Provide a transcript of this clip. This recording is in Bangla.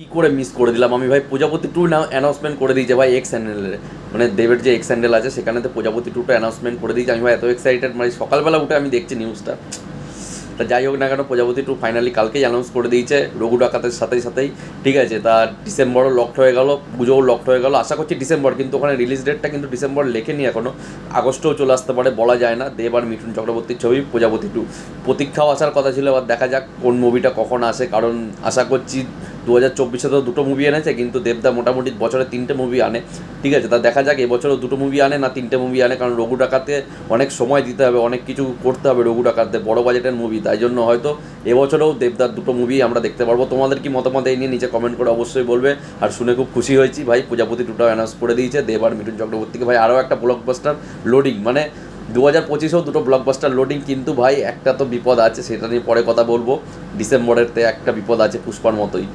কী করে মিস করে দিলাম আমি ভাই, প্রজাপতি টু অ্যানাউন্সমেন্ট করে দিয়েছে ভাই এক্স হ্যান্ডেলের, মানে দেবের যে এক্স হ্যান্ডেল আছে সেখানেতে প্রজাপতি টুটা অ্যানাউন্সমেন্ট করে দিয়েছে। আমি ভাই এত এক্সাইটেড, মানে সকালবেলা উঠে আমি দেখছি নিউজটা। তা যাই হোক না কেন, প্রজাপতি টু ফাইনালি কালকেই অ্যানাউন্স করে দিয়েছে রঘু ডাকাতের সাথেই। ঠিক আছে, তা ডিসেম্বরও লকড হয়ে গেল, পুজোও লকড হয়ে গেল, আশা করছি ডিসেম্বর, কিন্তু ওখানে রিলিজ ডেটটা কিন্তু ডিসেম্বর লেখেনি এখনও, আগস্টেও চলে আসতে পারে, বলা যায় না। দেব আর মিঠুন চক্রবর্তীর ছবি প্রজাপতি টু, প্রতীক্ষাও আসার কথা ছিল, এবার দেখা যাক কোন মুভিটা কখন আসে, কারণ আশা করছি 2024-এ তো দুটো মুভি এনেছে, কিন্তু দেবদা মোটামুটি বছরে 3টে মুভি আনে। ঠিক আছে, তা দেখা যাক এবছরও দুটো মুভি আনে না 3টে মুভি আনে, কারণ রঘু ডাকাতে অনেক সময় দিতে হবে, অনেক কিছু করতে হবে রঘু ডাকাতে, বড় বাজেটের মুভি, তাই জন্য হয়তো এবছরেও দেবদার দুটো মুভি আমরা দেখতে পারবো। তোমাদের কি মতামত এই নিয়ে নিচে কমেন্ট করে অবশ্যই বলবে। আর শুনে খুব খুশি হয়েছি ভাই, প্রজাপতি টুটাও অ্যানাউন্স করে দিয়েছে দেব আর মিঠুন চক্রবর্তীকে। ভাই আরও একটা ব্লকবাস্টার লোডিং, মানে 2025-এও দুটো ব্লকবাস্টার লোডিং, কিন্তু ভাই একটা তো বিপদ আছে, সেটা নিয়ে পরে কথা বলবো। ডিসেম্বরেরতে একটা বিপদ আছে পুষ্পার মতোই।